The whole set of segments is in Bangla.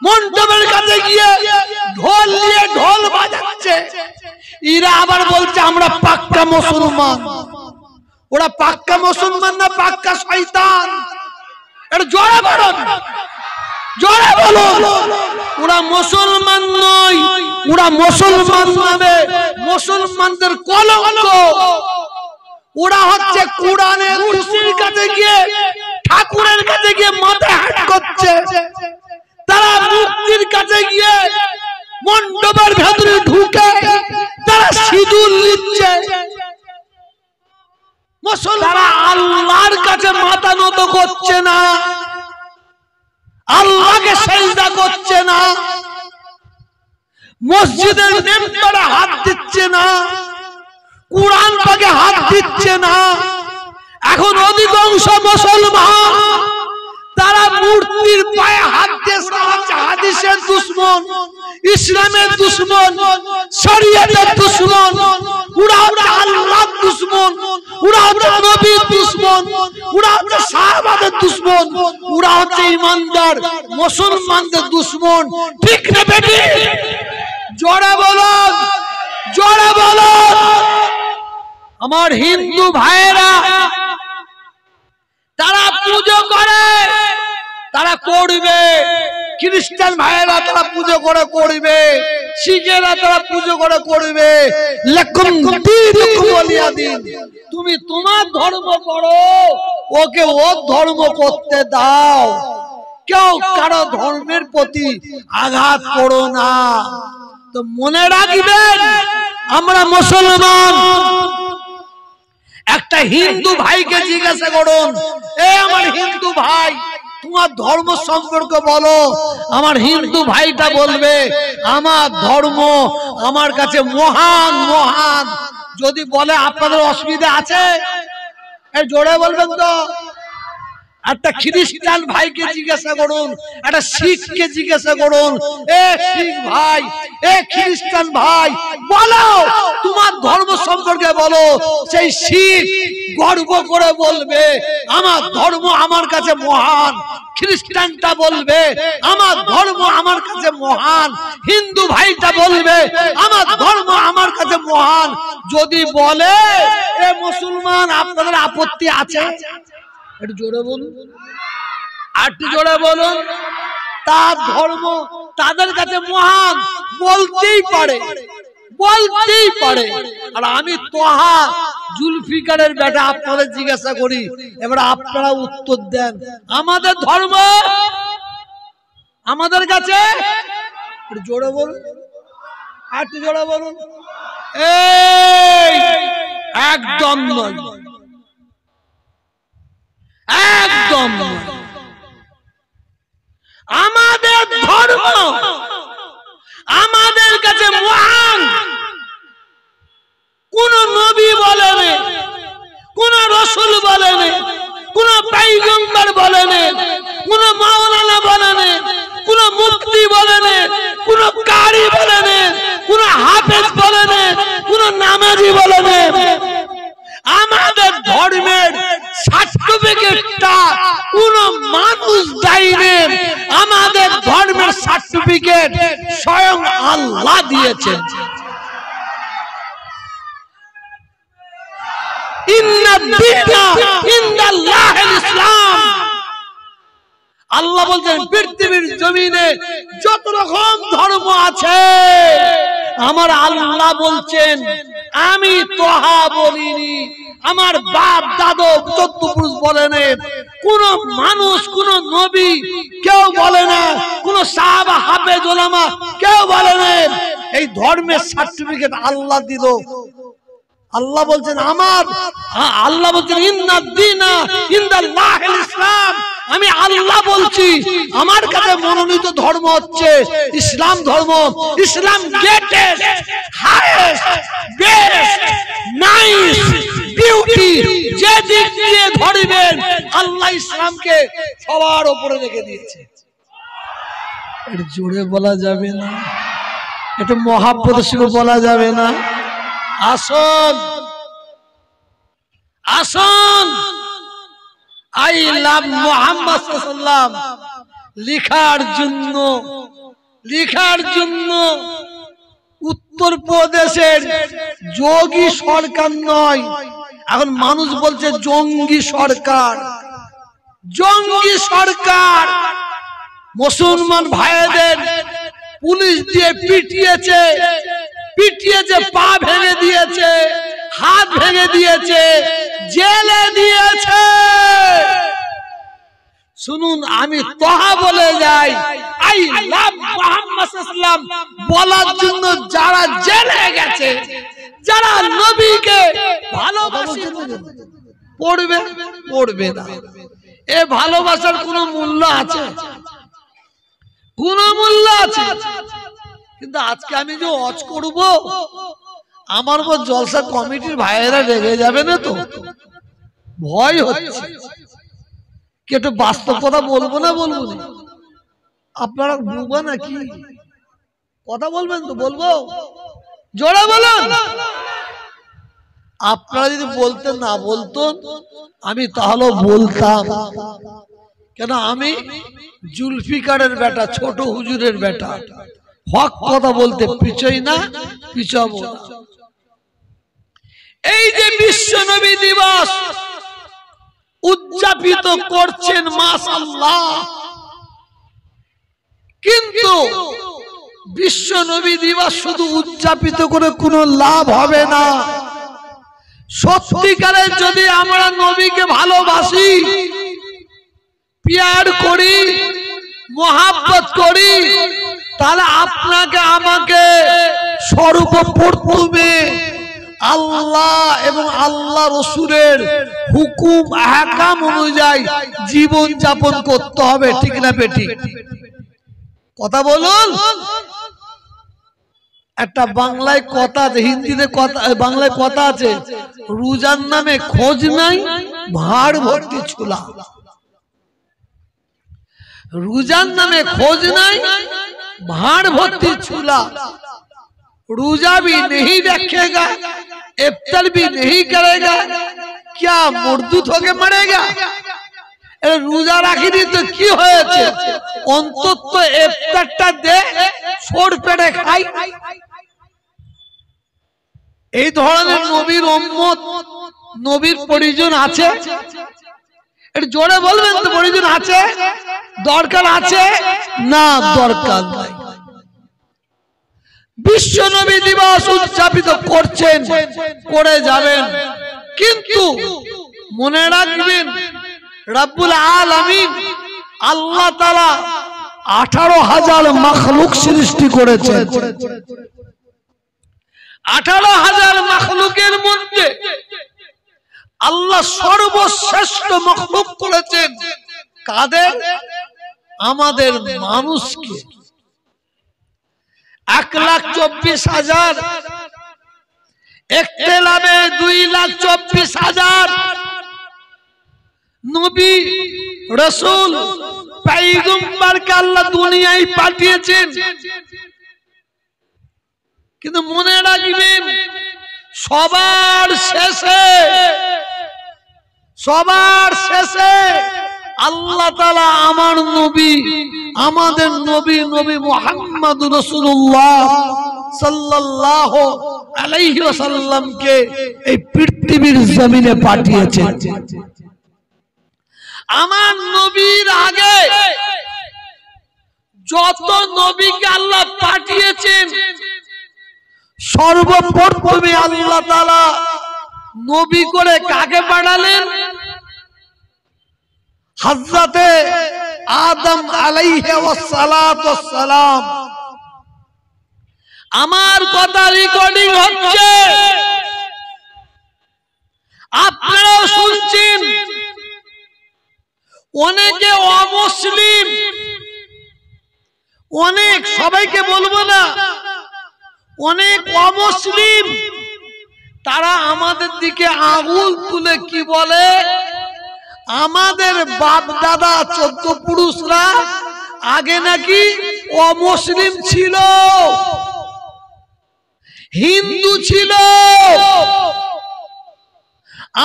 মণ্ডপের কাছে গিয়ে ঢোল নিয়ে ঢোল বাজাচ্ছে। এরা আবার বলছে আমরা পাক্কা মুসলমান। ওরা পাক্কা মুসলমান না পাক্কা শয়তান? এটা জোরে বলুন, জোরে বলুন। ওরা মুসলমান নয়, ওরা মুসলমান নামে মুসলমানদের কলঙ্ক। ওরা হচ্ছে কোরআনের কুরসির কাছে গিয়ে ঠাকুরের কাছে গিয়ে মাথা হাত করছে। তারা মুক্তির কাছে গিয়ে মণ্ডপের ভেতরে ঢুকে তারা সিঁদুর নিচ্ছে। তারা আল্লাহর কাছে মাথা নত করছে না, আল্লাহকে সেজদা করছে না, মসজিদের মেম্বারে হাত দিচ্ছে না, কুরআন পাকে হাত দিচ্ছে না। এখন অধিকাংশ মুসলমান তারা মূর্তির পায়ে হাত দিয়ে হাদিসের দুশমন, ইসলামের দুশমন, শরীয়তের দুশমন, ওরা হচ্ছে আল্লাহর দুশমন, ওরা হচ্ছে নবীর দুশমন, ওরা হচ্ছে সাহাবাদের দুশমন, ওরা হচ্ছে ইমানদার মুসলমানদের দুশমন। ঠিক না বেটি? জোরে বলুন, জোরে বলুন। আমার হিন্দু ভাইয়েরা তারা পুজো করে, তারা করবে। খ্রিস্টান ভাইয়েরা তারা পুজো করে করবে, শিখেরা তারা পুজো করে করবে। তুমি তোমার ধর্ম করো, ওকে ওর ধর্ম করতে দাও। কেউ কারো ধর্মের প্রতি আঘাত করো না। তো মনে রাখবেন আমরা মুসলমান। একটা হিন্দু ভাইকে জিজ্ঞাসা করুন, এ আমার হিন্দু ভাই তোমার ধর্ম সম্পর্কে বলো। আমার হিন্দু ভাইটা বলবে আমার ধর্ম আমার কাছে মহান মহান। যদি বলে আপনাদের অসুবিধা আছে, জোরে বলবেন তো। একটা খ্রিস্টান ভাইকে জিজ্ঞাসা করুন, একটা শিখকে জিজ্ঞাসা করুন, এ শিখ ভাই, এ খ্রিস্টান ভাই বলো তোমার ধর্ম সম্পর্কে বলো। সেই শিখ গর্ব করে বলবে আমার ধর্ম আমার কাছে মহান। খ্রিস্টানটা বলবে আমার ধর্ম আমার কাছে মহান। হিন্দু ভাইটা বলবে আমার ধর্ম আমার কাছে মহান। যদি বলে এ মুসলমান আপনাদের আপত্তি আছে? একটু জোরে বলুন, আর একটু জোরে বলুন। তার ধর্ম তাদের কাছে মহান বলতেই পারে, বলতেই পারে। আর আমি তোহা জুলফিকারের বেটা আপনাদের জিজ্ঞাসা করি, এবার আপনারা উত্তর দেন আমাদের ধর্ম আমাদের কাছে। একটু জোরে বলুন, আর একটু জোরে বলুন। এই একদম নয়, একদম আমাদের ধর্ম আমাদের কাছে মহান। কোন নবী বলেন, কোন রাসূল বলেন, কোন পয়গম্বর বলেন, কোন মাওলানা বলেন, কোন মুফতি বলেন, কোন কারি বলেন, কোন হাফেজ বলেন, কোন নামাজি বলেন। আমাদের ধর্মের সার্টিফিকেটটা কোন মানুষ দেয়নি, আমাদের ধর্মের সার্টিফিকেট স্বয়ং আল্লাহ দিয়েছেন। ইসলাম। আল্লাহ বলছেন পৃথিবীর জমিনে যত রকম ধর্ম আছে আমার আল্লাহ বলছেন আমি তোহা বলিনি, আমার বাপ দাদু চতুর্পুরুষ বলেন, কোন মানুষ কোন নবী কেউ বলে না, কোন সাহাবা হাফেজ ওলামা কেউ বলে না। এই ধর্মের সার্টিফিকেট আল্লাহ দিল। আল্লাহ বলছেন আমার, আল্লাহ বলছেন ইন্নাদ-দীনা ইনদাল্লাহিল ইসলাম। আমি আল্লাহ বলছি আমার কাছে মনোনীত ধর্ম হচ্ছে ইসলাম ধর্ম। ইসলাম greatest, highest, best, nice, beauty. যে দিক দিয়ে ধরবেন আল্লাহ ইসলামকে সবার উপরে রেখে দিয়েছে। এটা জোরে বলা যাবে না, এটা মহাব্বতের সঙ্গে বলা যাবে না। আসুন আসুন, আই লাভ মুহাম্মদ সাল্লাল্লাহু আলাইহি ওয়াসাল্লাম লেখার জন্য লেখার জন্য উত্তরপ্রদেশের যোগী সরকার নয়, এখন মানুষ বলছে জঙ্গি সরকার। জঙ্গি সরকার মুসলমান ভাইদের পুলিশ দিয়ে পিটিয়েছে, পা ভেঙে দিয়েছে, হাত ভেঙে দিয়েছে, জেলে দিয়েছে। শুনুন, আমি তোহা বলে যাই, আই লাভ মুহাম্মদ সাল্লাল্লাহু আলাইহি ওয়াসাল্লাম বলার জন্য যারা জেলে গেছে, যারা নবীকে ভালোবাসে, পড়বে না। এ ভালোবাসার কোনো মূল্য আছে? কোনো মূল্য আছে? কিন্তু আজকে আমি যে ওয়াজ করব, আমার উপর জলসা কমিটির ভাইয়েরা রেগে যাবে না তো? ভয় হচ্ছে। কি একটু বাস্তব কথা বলবো না? আপনারা বুঝবো নাকি? কথা বলবেন তো? বলবো, জোরে বলুন। আপনারা যদি বলতেন না বলতেন, আমি তাহলে বলতাম। কেন? আমি জুলফিকারের বেটা, ছোট হুজুরের বেটা, হক কথা বলতে পিছই না, পিছাবো না। এই যে বিশ্ব নবী দিবস উদযাপিত করছেন, মাশাআল্লাহ, কিন্তু বিশ্ব নবী দিবস শুধু উদযাপিত করে কোনো লাভ হবে না। সত্যিকারের যদি আমরা নবীকে ভালোবাসি, প্যার করি, মোহাব্বত করি, তাহলে আপনাকে আমাকে সর্বপ্রথমে আল্লাহ এবং আল্লাহ রসুলের হুকুম আহকাম অনুযায়ী জীবন যাপন করতে হবে। ঠিক না বেঠিক? কথা বলুন। একটা বাংলায় কথা আছে, হিন্দিতে কথা, বাংলায় কথা আছে, রোজার নামে খোঁজ নাই, ভাড় ভর্তি ছোলা। রোজার नामे खोज नहीं, भाड़ भर्ती छूला। रोजा भी नहीं रखेगा, इफ्तार भी नहीं करेगा, क्या मुर्दूत होके मरेगा? रोजा राखिनी तो की হয়েছে? অন্তত ইফতারটা দে, ছোট পেটে খাই। এই ধরনের নবীর উম্মত, নবীর পরিজন আছে? একটু জোরে বলবেন তো, পরিজন আছে? দরকার আছে না? দরকার নাই। বিশ্ব নবী দিবস উদযাপিত করছেন, করে যাবেন, কিন্তু মনে রাখবেন রব্বুল আলামিন আল্লাহ তাআলা 18,000 মাখলুক সৃষ্টি করেছেন। 18,000 মাখলুকের মধ্যে আল্লাহ সর্বশ্রেষ্ঠ মাখলুক করেছেন কাদের? আমাদের মানুষকে। 1,24,000, ইখতিলাফে 2,24,000 নবী রাসূল পয়গম্বরকে আল্লাহ দুনিয়ায় পাঠিয়েছেন। কিন্তু মনে রাখবেন সবার শেষে আল্লাহ তাআলা আমার নবী, আমাদের নবী মুহাম্মদুর রাসূলুল্লাহ সাল্লাল্লাহু আলাইহি ওয়াসাল্লামকে এই পৃথিবীর জমিনে পাঠিয়েছেন। আমার নবীর আগে যত নবীকে আল্লাহ পাঠিয়েছেন, সর্বপ্রথমে আল্লাহ তাআলা নবী করে কাকে পাঠালেন? হযরতে আদম আলাইহি ওয়াসসালাতু সালাম। আমার কথা রেকর্ডিং হচ্ছে, আপনারাও শুনছেন। অনেকে অমুসলিম, অনেক, সবাইকে বলবো না, অনেক অমুসলিম, তারা আমাদের দিকে আঙুল তুলে কি বলে? আমাদের বাপ দাদা 14 পুরুষরা আগে নাকি অমুসলিম ছিল, হিন্দু ছিল।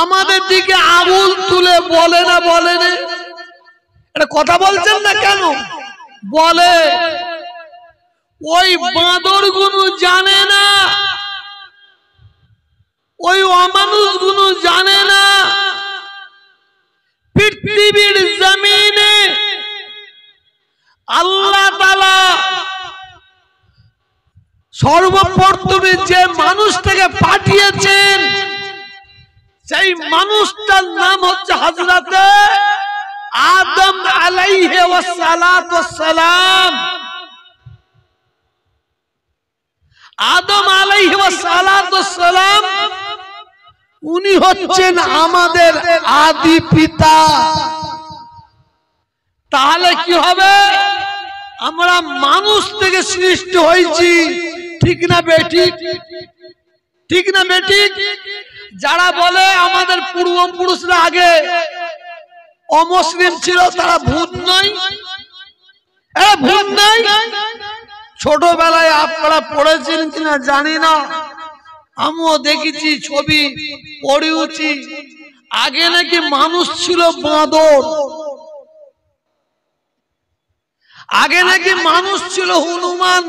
আমাদের দিকে আঙুল তুলে বলে না? বলে না? এটা কথা বলছেন না কেন? বলে। ওই বাঁদরগুলো জানে না, ওই অমানুষগুলো জানে না পৃথিবীর জমিনে আল্লাহ তাআলা সর্বপ্রথমে যে মানুষটাকে পাঠিয়েছেন সেই মানুষটার নাম হচ্ছে হযরতে আদম আলাইহি ওয়াসসালাম। আদম আলাইহি ওয়াসসালাম উনি হচ্ছেন আমাদের আদি পিতা। তাহলে কি হবে? আমরা মানুষ থেকে সৃষ্টি হয়েছি, ঠিক না বেঠিক? ঠিক না বেঠিক? যারা বলে আমাদের পূর্বপুরুষরা আগে অমুসলিম ছিল তারা ভূত নয়, ভূত নয়। ছোটবেলায় আপনারা পড়েছেন কিনা জানি না, আমিও দেখেছি, ছবি পড়েওছি। আগে নাকি মানুষ ছিল বাঁদর, আগে নাকি মানুষ ছিল হনুমান,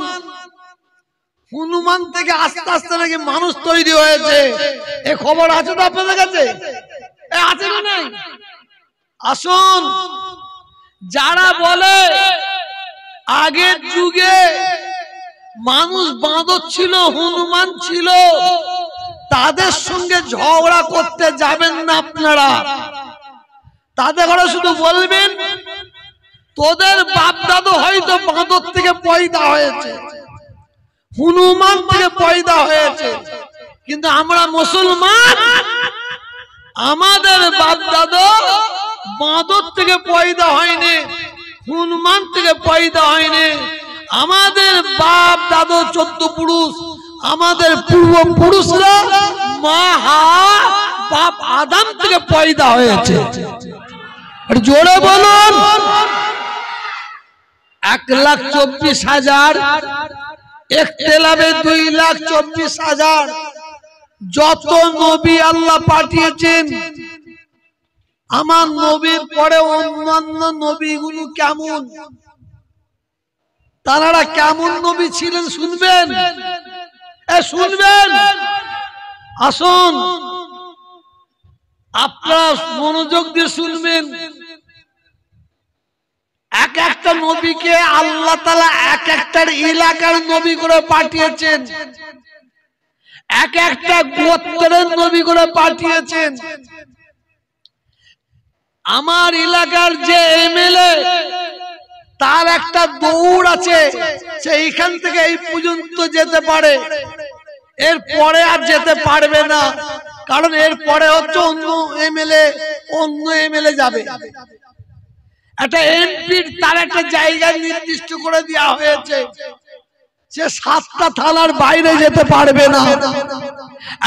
হনুমান থেকে আস্তে আস্তে নাকি মানুষ তৈরি হয়েছে। এ খবর আছে তো আপনাদের কাছে? আছে না নাই? আসুন, যারা বলে আগের যুগে মানুষ বাঁদর ছিল, হনুমান ছিল, তাদের সঙ্গে ঝগড়া করতে যাবেন না আপনারা। তাদের ঘরে শুধু বলবেন তোদের বাপ দাদু হয়তো বাঁদর থেকে পয়দা হয়েছে, হনুমান থেকে পয়দা হয়েছে, কিন্তু আমরা মুসলমান, আমাদের বাপ দাদু বাঁদর থেকে পয়দা হয়নি, হনুমান থেকে পয়দা হয়নি। আমাদের বাপ দাদু 14 পুরুষ, আমাদের পূর্বপুরুষরা মা হাওয়া বাপ আদম থেকে পয়দা হয়েছে। জোরে বলুন। 1,24,000, একতেলাবে 2,24,000। যত নবী আল্লাহ পাঠিয়েছেন, আমার নবীর পরে অন্যান্য নবীগুলো কেমন, তারা কেমন নবী ছিলেন শুনবেন, শুনবেন। আসুন আপনারা মনোযোগ দিয়ে শুনবেন। এক একটা নবীকে আল্লাহ তাআলা এক একটা এলাকার নবী করে পাঠিয়েছেন, এক একটা গোত্রের নবী করে পাঠিয়েছেন। আমার এলাকার যে এমএলএ, তার একটা দৌড় আছে, সে এইখান থেকে এই পর্যন্ত যেতে পারে, এর পরে আর যেতে পারবে না, কারণ এর পরে হচ্ছে অন্য এমএলএ যাবে। একটা এমপির তার একটা জায়গা নির্দিষ্ট করে দেওয়া হয়েছে, সে 7টা থানার বাইরে যেতে পারবে না।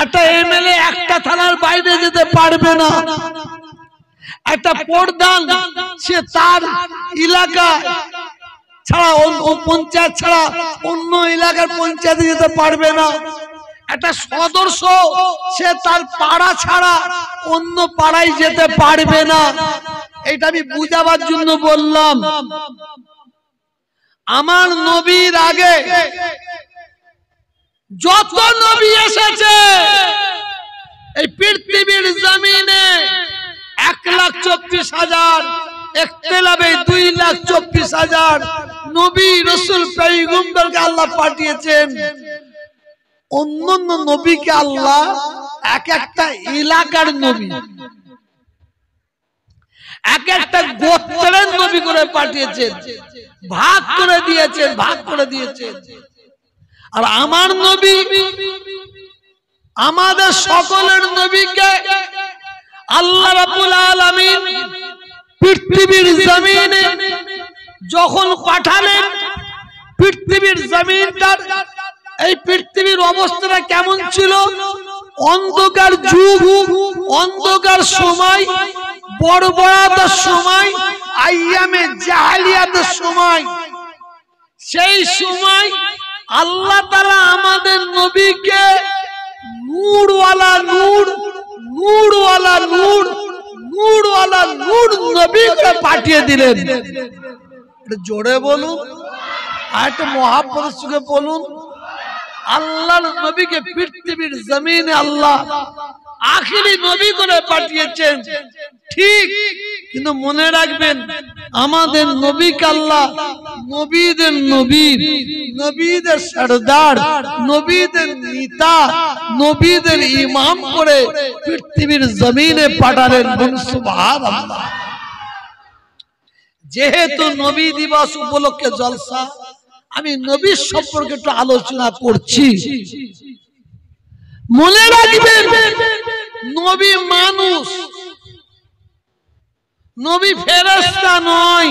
একটা এমএলএ একটা থানার বাইরে যেতে পারবে না। একটা প্রধান, সে তার এলাকা ছাড়া, পঞ্চায়েত ছাড়া অন্য এলাকার পঞ্চায়েতে যেতে পারবে না। একটা সদস্য, সে তার পাড়া ছাড়া অন্য পাড়ায় যেতে পারবে না। এটা আমি বুঝাবার জন্য বললাম। আমার নবীর আগে যত নবী এসেছে এই পৃথিবীর জমিনে 1,24,000, একতেলাবে 2,24,000 নবী রাসূল পয়গম্বরকে আল্লাহ পাঠিয়েছেন। অন্যান্য নবীকে আল্লাহ এক একটা এলাকার নবী, এক একটা গোত্রের নবী করে পাঠিয়েছেন, ভাগ করে দিয়েছেন, ভাগ করে দিয়েছেন। আর আমার নবী, আমাদের সকলের নবীকে আল্লাহ রাব্বুল আলামিন পৃথিবীর জমিনে যখন পাঠালেন, পৃথিবীর জমিনটার, এই পৃথিবীর অবস্থাটা কেমন ছিল? অন্ধকার যুগ, অন্ধকার সময়, বর্বরতার সময়, আইয়ামে জাহেলিয়াতের সময়। সেই সময় আল্লাহ তাআলা আমাদের নবীকে নূরওয়ালা নূর, নূরওয়ালা নূর, নূরওয়ালা নূর নবীকে পাঠিয়ে দিলেন। জোরে বলুন। আর একটা মহাব্বতের সঙ্গে বলুন, আল্লাহর নবীকে পৃথিবীর জমিনে আল্লাহ আখিরি নবী করে পাঠিয়েছেন ঠিক, কিন্তু মনে রাখবেন আমাদের নবীকে আল্লাহ নবীদের নবী, নবীদের সরদার, নবীদের নেতা, নবীদের ইমাম করে পৃথিবীর জমিনে পাঠালেন। সুবহানাল্লাহ। যেহেতু নবী দিবস উপলক্ষে জলসা, আমি নবীর সম্পর্কে একটু আলোচনা করছি। মনে রাখবেন নবী মানুষ, নবী ফেরেশতা নয়,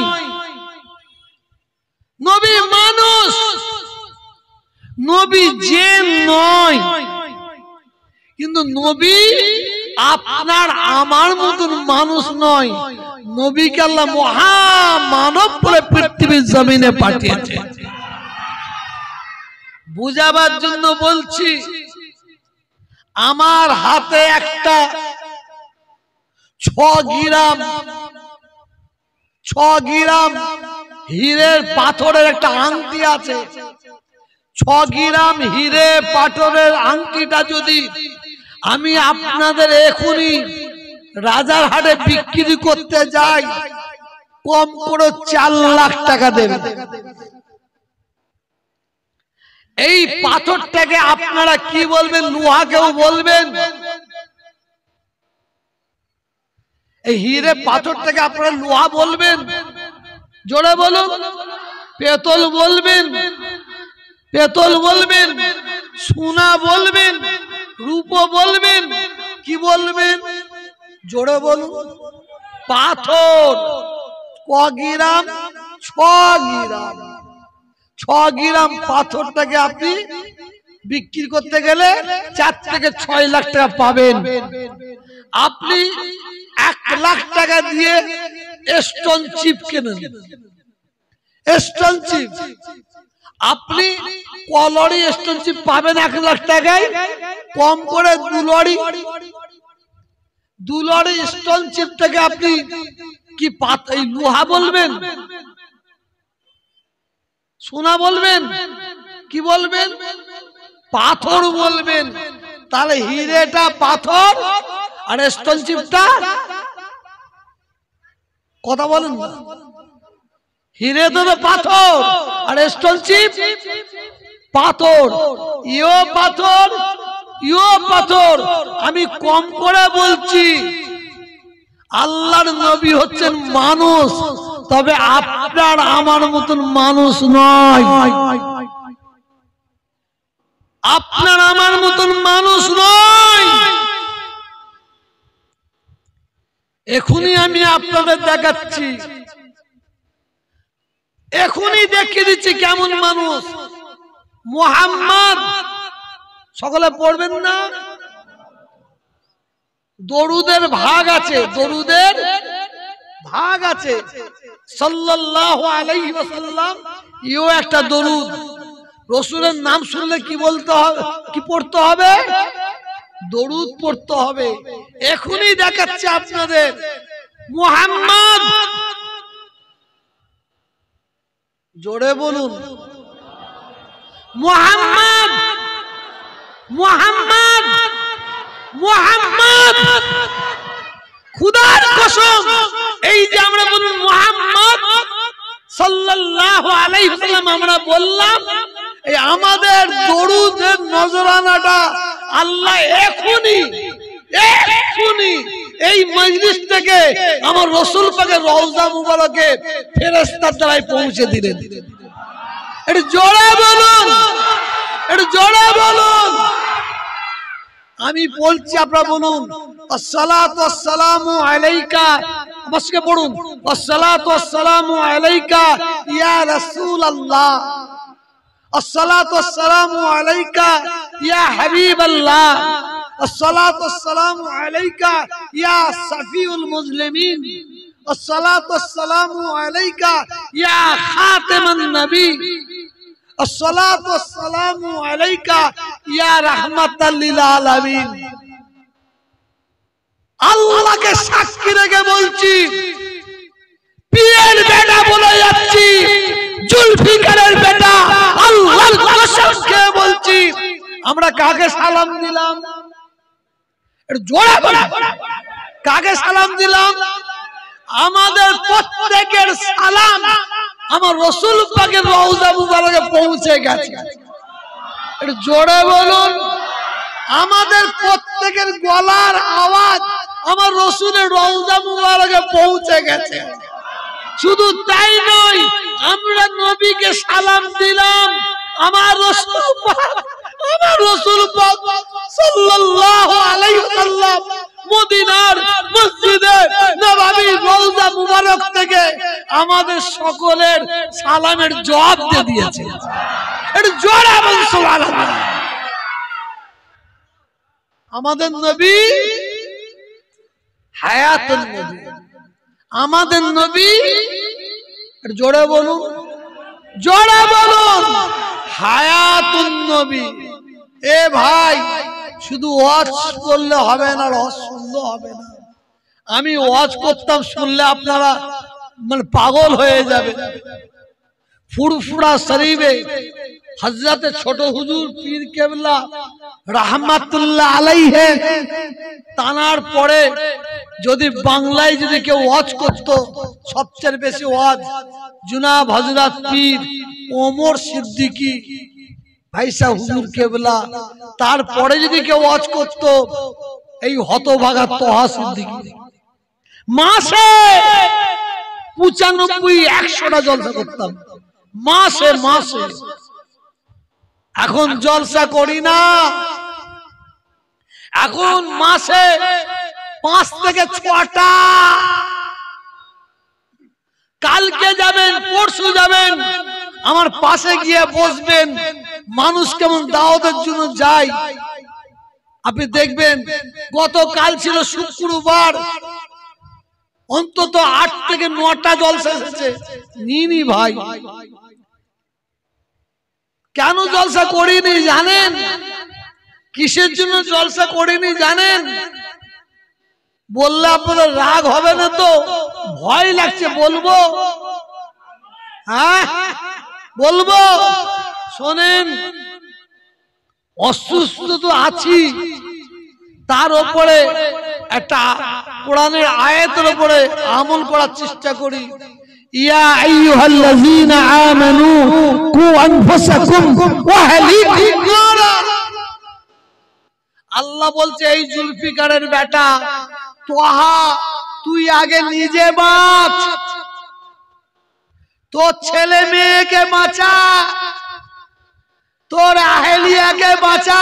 নবী মানুষ, নবী জিন নয়। কিন্তু নবী আপনার আমার মতন মানুষ নয়, নবীকে আল্লাহ মহামানব বলে পৃথিবীর জমিনে পাঠিয়েছে। বুঝাবার জন্য বলছি, আমার হাতে একটা 6 গ্রাম হীরের পাথরের একটা আংটি আছে। 6 গ্রাম হীরে পাথরের আংটিটা যদি আমি আপনাদের এখনই রাজার হাটে বিক্রি করতে যাই, কম করে 4 লাখ টাকা দেবে। এই পাথরটাকে আপনারা কি বলবেন? লোহা কেউ বলবেন? এই হীরে পাথরটাকে আপনারা লোহা বলবেন? জোরে বলুন। পেতল বলবেন? পেতল বলবেন? সোনা বলবেন? রূপ বলবেন? কি বলবেন? জোরে বলুন। পাথর ক গ্রাম? 6 গ্রাম। 6 গ্রাম পাথরটাকে আপনি বিক্রি করতে গেলে 4 থেকে 6 লাখ টাকা পাবেন। আপনি 1 লাখ টাকা দিয়ে স্টোন চিপ কেনেন, স্টোন চিপ আপনি কলরি স্টোন চিপ পাবেন 1 লাখ টাকায়। কম করে 2 লরি স্টোন চিপটাকে আপনি কি এই লোহা বলবেন? সোনা বলবেন? কি বলবেন? পাথর বলবেন। তাহলে হীরেটা পাথর আর স্টোন চিপটা কথা বলেন না। হীরে তো পাথর আর স্টোন চিপ পাথর। ইও পাথর, ইও পাথর। আমি কম করে বলছি, আল্লাহর নবী হচ্ছেন মানুষ, তবে আপনার আমার মতন মানুষ নয়। আপনার আমার মতন মানুষ নয়। এখনই আমি আপনাদের দেখাচ্ছি, এখনই দেখিয়ে দিচ্ছি কেমন মানুষ। মুহাম্মদ সকলে পড়বেন না? দরুদের ভাগ আছে, দরুদের ভাগ আছে। সাল্লাল্লাহু আলাইহি ওয়াসাল্লাম, ইও একটা দরুদ। রাসূলের নাম শুনলে কি বলতে হবে? কি পড়তে হবে? দরুদ পড়তে হবে। এখনই দেখাচ্ছি আপনাদের। মুহাম্মদ, জোরে বলুন। মুহাম্মদ, মুহাম্মদ, মুহাম্মদ। খুদার কসম, এই যে আমরা বলুন মুহাম্মদ সাল্লাল্লাহু আলাইহি ওয়াসাল্লাম আমরা বললাম, এই আমাদের দরুদের নজরানাটা আল্লাহ এখনই এই মজলিস থেকে আমার রাসূল পাকের রওজা মুবারকে ফেরেশতার দ্বারাই পৌঁছে দিলেন। এটা জোরে বলুন, এটা জোরে বলুন। আমি বলছি, আপনারা বলুন আসসালাতু ওয়াসসালামু আলাইকা। আজকে পড়ুন আসসালাতু ওয়াসসালামু আলাইকা ইয়া রাসূলুল্লাহ, আসসালাতু ওয়াসসালামু আলাইকা ইয়া হাবিবাল্লাহ, আসসালাতু ওয়াসসালামু আলাইকা ইয়া সাফিউল মুসলিমিন, আসসালাতু ওয়াসসালামু আলাইকা ইয়া খাতামান নবী, আসসালাতু ওয়াসসালামু আলাইকা ইয়া রাহমাতাল লিল আলামিন। আল্লাহকে সাক্ষী রেখে বলছি, পীরের বেটা বলে যাচ্ছি, জুলফিকারের বেটা আল্লাহর কসম খেয়ে বলছি আমরা কাকে সালাম দিলাম? একটু জোরে বলো, কাকে সালাম দিলাম? আমাদের প্রত্যেকের সালাম আমার রাসূল পাকের রওজা মুবারকে পৌঁছে গেছে। একটু জোরে বলুন, আমাদের প্রত্যেকের গলার আওয়াজ আমার রাসূলের রওজা মুবারকে পৌঁছে গেছে। শুধু তাই নয়, আমরা নবীকে সালাম দিলাম, আমার রাসূল পাক সাল্লাল্লাহু আলাইহি ওয়াসাল্লাম মদিনার মসজিদে নববী রওজা মুবারক থেকে আমাদের সকলের সালামের জবাব দিয়ে দিয়েছে। একটু জোরে বলুন সুবহানাল্লাহ। আমাদের নবী হায়াতুন নবী, আমাদের নবী, জোরে বলুন, জোরে বলুন, হায়াতুন নবী। এ ভাই, শুধু ওয়াজ করলে হবে না, ওয়াজ শুনলে হবে না। আমি ওয়াজ করতাম, শুনলে আপনারা মানে পাগল হয়ে যাবে। ফুরফুরা শরীফে হযরতে ছোট হুজুর পীর কেবলা রাহমাতুল্লাহ আলাইহি তানার পরে যদি বাংলায় যদি কেউ ওয়াজ করতো, সবচেয়ে বেশি ওয়াজ জনাব হযরত পীর ওমর সিদ্দিকী ভাইসা হুজুর কেবলা। তারপরে যদি কেউ ওয়াজ করতো এই হতভাগা তোহা সিদ্দিকী। মাসে 95-100টা জলসা করতাম, মাসে মাসে। এখন জলসা করি না, এখন মাসে 5 থেকে 6টা। কালকে যাবেন, পরশু যাবেন, আমার পাশে গিয়ে বসবেন, মানুষ কেমন দাওয়াতের জন্য যায় আপনি দেখবেন। গতকাল ছিল শুক্রবার, অন্তত 8 থেকে 9টা জলসা এসেছে। নিনি ভাই, কেন জলসা করিনি জানেন? কিসের জন্য জলসা করিনি জানেন? বললে আপনাদের রাগ হবে না তো? ভয় লাগছে, বলবো? হ্যাঁ বলবো। শোনেন, অসুস্থ তো আছি, তার উপরে একটা কোরআনের আয়াতের উপরে আমল করার চেষ্টা করি। ইয়া আইয়ুহাল্লাযীনা আমানু কু আনফুসাকুম ওয়া আহলিকুম নারা। আল্লাহ বলছে, এই জুলফিকারের বেটা তোহা, তুই আগে নিজে বাঁচ, তোর ছেলে মেয়েকে বাঁচা, তোর আহলিয়াকে বাঁচা,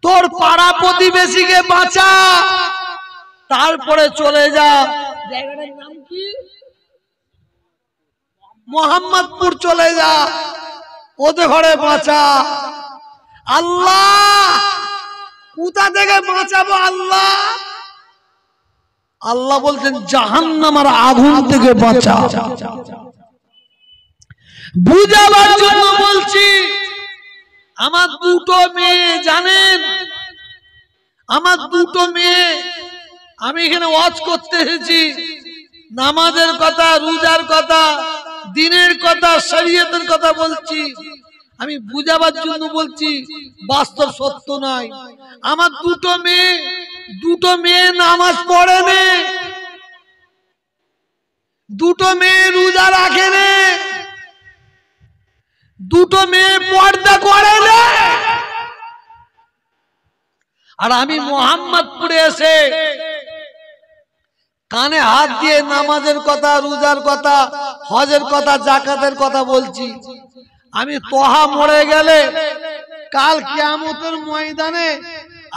তোর পাড়া প্রতিবেশীকে বাঁচা, তারপরে চলে যা। জায়গাটার নাম কি? মোহাম্মদপুর চলে যা, ওদের ঘরে বাঁচা। আল্লাহ কোথা থেকে বাঁচাবো? আল্লাহ আল্লাহ বলছেন জাহান্নামের আগুন থেকে বাঁচা। বুঝাবার জন্য বলছি, আমার 2টো মেয়ে জানেন, আমার 2টো মেয়ে। আমি এখানে ওয়াজ করতে এসেছি, নামাজের কথা, রোজার কথা, দিনের কথা, শরীয়তের কথা বলছি। আমি বুঝাবার জন্য বলছি, বাস্তব সত্য নয়। আমার 2টো মেয়ে নামাজ পড়ে নে, 2টো মেয়ে রোজা রাখে নে, 2টো মেয়ে পর্দা করে নে। আর আমি মোহাম্মদপুরে এসে কানে হাত দিয়ে নামাজের কথা, রোজার কথা, হজের কথা, যাকাতের কথা বলছি। আমি তোহা মরে গেলে কাল কিয়ামতের ময়দানে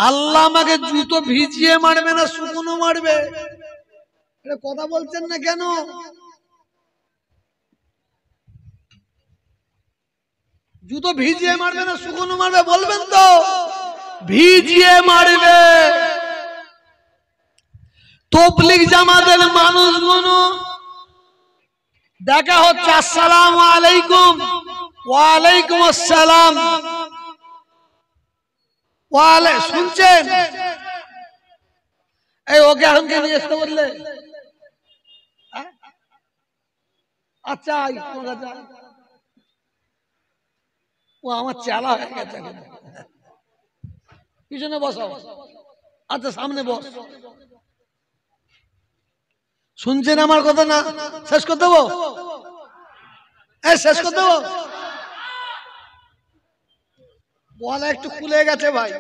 আল্লাহ আমাকে জুতো ভিজিয়ে মারবে না শুকনো মারবে? এটা কথা বলছেন না কেন? জুতো ভিজিয়ে মারবে না শুকনো মারবে? বলবেন তো? ভিজিয়ে মারবে। তবলিগ জামাতের মানুষগুলো দেখা হচ্ছে, আসসালামু আলাইকুম। ওয়ালাইকুম আসসালাম। শুনছেন? এই ওকে এখনকে নিয়ে আসতে বললে আচ্ছা ও আমার চেলা হয়ে গেছে, পিছনে বসাও। আচ্ছা সামনে বস। শুনছেন আমার কথা না? শেষ করে দেবো, শেষ করে দেবো। গলা একটু খুলে গেছে ভাই,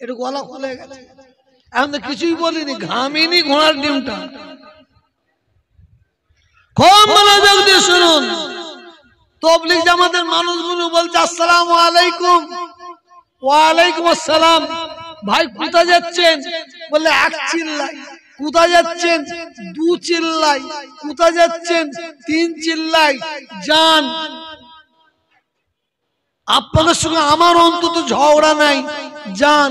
একটু গলা খুলে গেছে। এখন তো কিছুই বলিনি, ঘামিনি ঘোড়ার ডিমটা। খুব মনোযোগ দিয়ে শুনুন। তবলিগ জামাতের মানুষগুলো বলছে আসসালামু আলাইকুম। ওয়ালাইকুম আসসালাম। ভাই কোথায় যাচ্ছেন? বলে এক চিল্লাই। কোথায় যাচ্ছেন? দু চিল্লাই। কোথায় যাচ্ছেন? তিন চিল্লাই। যান, আপনাদের সঙ্গে আমার অন্তত ঝগড়া নাই, যান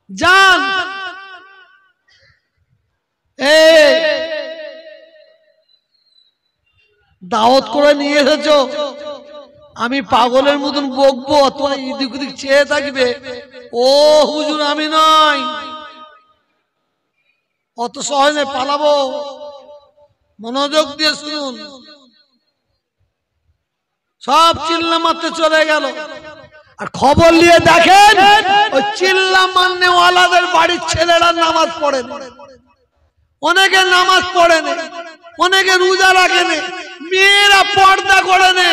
যান। দাওয়াত করে নিয়ে এসেছো, আমি পাগলের মতন বকবো, তোরা এদিক ওদিক চেয়ে থাকবে। ও হুজুর আমি নয়, অত সহজে পালাবো। মনোযোগ দিয়ে শুনুন। সব চিল্লা মারতে চলে গেল। আর খবর নিয়ে দেখেন ওই চিল্লা মারনে ওয়ালাদের বাড়ির ছেলেরা নামাজ পড়ে না, অনেকে নামাজ পড়ে না, অনেকে রোজা রাখে না, মেয়েরা পর্দা করে না।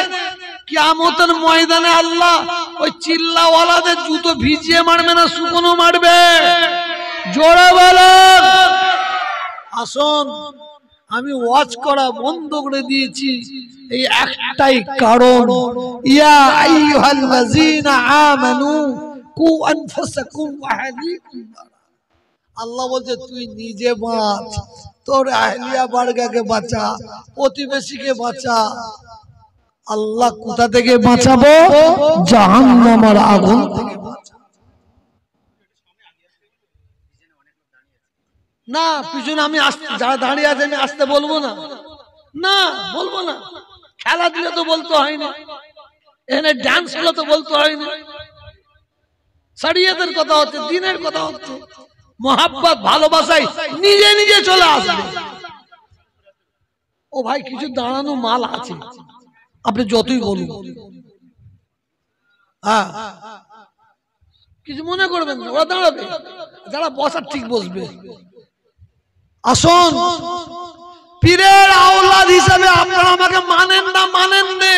কিয়ামতের ময়দানে আল্লাহ ওই চিল্লাওয়ালাদের জুতো ভিজিয়ে মারবে না শুকনো মারবে? জোরে বলেন। আসুন, আমি ওয়াজ করা বন্ধ করে দিয়েছি এই একটাই কারণ, ইয়া আইয়ুহাল্লাযীনা আমানু কু আনফুসাকুম ওয়া আহলিকুম। আল্লাহ বলছে তুই নিজে বাঁচ, তোর আহলিয়া বারগাকে বাঁচা, প্রতিবেশীকে বাঁচা। আল্লাহ কোথা থেকে বাঁচাবো? জাহান্নামের আগুন থেকে বাঁচা। না পিছনে আমি যারা দাঁড়িয়ে আছে আমি আসতে বলবো না, না বলবো না। খেলাধুলা তো বলতে হয় না, এখানে ডান্স গুলো তো বলতে হয় না। শরীয়তের কথা হচ্ছে, দ্বীনের কথা হচ্ছে। মোহাব্বত ভালোবাসায় নিজে নিজে চলে আসবে। ও ভাই কিছু দাঁড়ানো মাল আছে, আপনি যতই বলুন, হ্যাঁ কিছু মনে করবেন না, ওরা দাঁড়াবে, যারা বসার ঠিক বসবে। আসুন, পীরের আওলাদ হিসাবে আপনারা আমাকে মানেন না মানেন নে,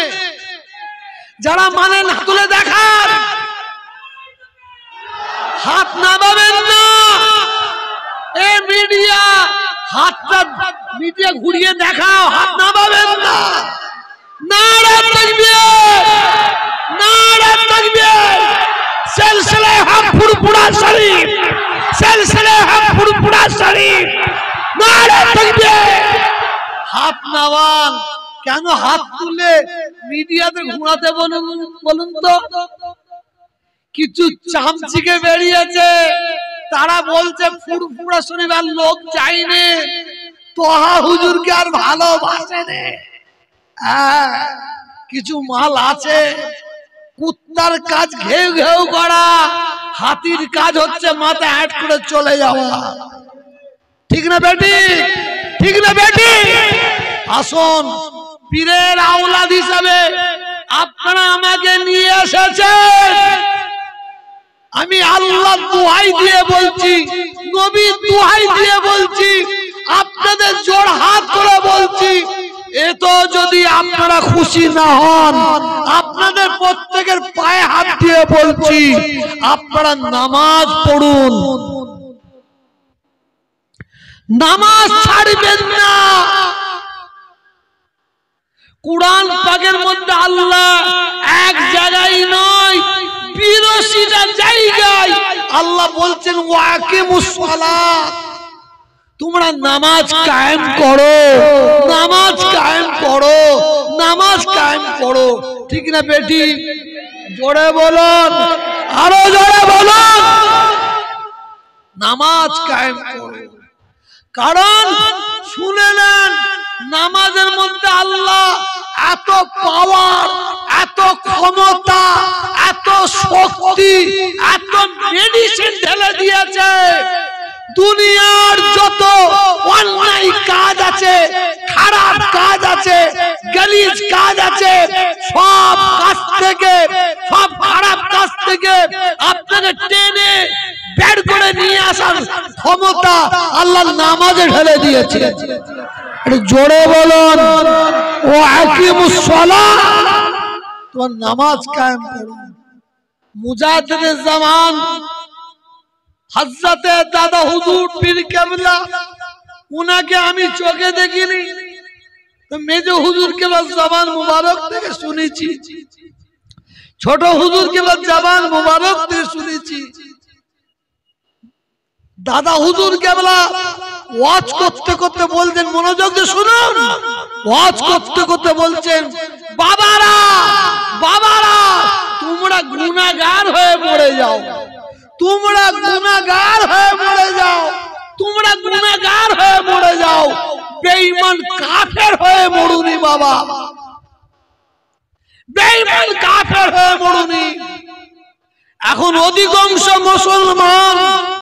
যারা মানেন হাত তুলে দেখান, হাত নামাবেন না। এ মিডিয়া, হাতটা মিডিয়া ঘুরিয়ে দেখাও, হাত নামাবেন না। নারে তাকবীর, নারে তাকবীর। সিলসিলা হক ফুরফুরা শরীফ, সিলসিলা হক ফুরফুরা শরীফ। নারে তাকবীর। হাত নামান। কেন হাত তুলে মিডিয়াতে ঘোরাতে বলুন তো? কিছু চামচিকে বেরিয়েছে, তারা বলছে ফুরফুরা শরীফ আর লোক চাইনে, তোহা হুজুরকে আর ভালোবাসে নে। কিছু মাল আছে, কুত্তার কাজ ঘেউ ঘেউ করা, হাতির কাজ হচ্ছে মাথা হ্যাট করে চলে যাওয়া। ঠিক না বেটি? ঠিক না বেটি? আসুন, পীরের আওলাদ হিসাবে আপনারা আমাকে নিয়ে এসেছেন, আমি আল্লাহ দোহাই দিয়ে বলছি, নবী দোহাই দিয়ে বলছি, আপনাদের জোড় হাত করে বলছি, এত যদি আপনারা খুশি না হন, আপনাদের প্রত্যেকের পায়ে হাত দিয়ে বলছি, আপনারা নামাজ পড়ুন, নামাজ ছাড়বেন না। কুরআন পাকের মধ্যে আল্লাহ এক জায়গায় নয়, ৮২টা জায়গায় আল্লাহ বলছেন ওয়াকিমুস সালাত, তোমরা নামাজ কায়েম করো, নামাজ কায়েম করো, নামাজ কায়েম করো। ঠিক না বেটি? জোরে বলুন, আরো জোরে বলুন। নামাজ কায়েম করো। কারণ শুনে নেন, নামাজের মধ্যে আল্লাহ এত পাওয়ার, এত ক্ষমতা, এত শক্তি, এত মেডিসিন ঢেলে দিয়েছে, দুনিয়ার যত অন্যায় কাজ আছে, খারাপ কাজ আছে, গালিজ কাজ আছে, সব কাজ থেকে, সব খারাপ কাজ থেকে আপনাকে টেনে বের করে নিয়ে আসার ক্ষমতা আল্লাহ নামাজে ঢেলে দিয়েছে। জোরে বলুন, ও আকিমুস সালাহ, তোমার নামাজ কায়েম করো। মুজাদ্দিদে জামান হযরতে দাদা হুজুর পীর কেবলা, উনাকে আমি চোখে দেখিনি, তো মেজো হুজুর কেবল জবান মুবারক থেকে শুনেছি, ছোট হুজুর কেবল জবান মুবারক থেকে শুনেছি। দাদা হুজুর কেবলা ওয়াজ করতে করতে বলছেন, মনোযোগ দিয়ে শুনুন, ওয়াজ করতে করতে বলছেন, বাবারা বাবারা তোমরা গুনাহগার হয়ে মরে যাও, তোমরা গুনাহগার হয়ে মরে যাও, তোমরা গুনাহগার হয়ে মরে যাও, বেঈমান কাফের হয়ে মরুনি বাবা, বেঈমান কাফের হয়ে মরুনি। এখন অধিকাংশ মুসলমান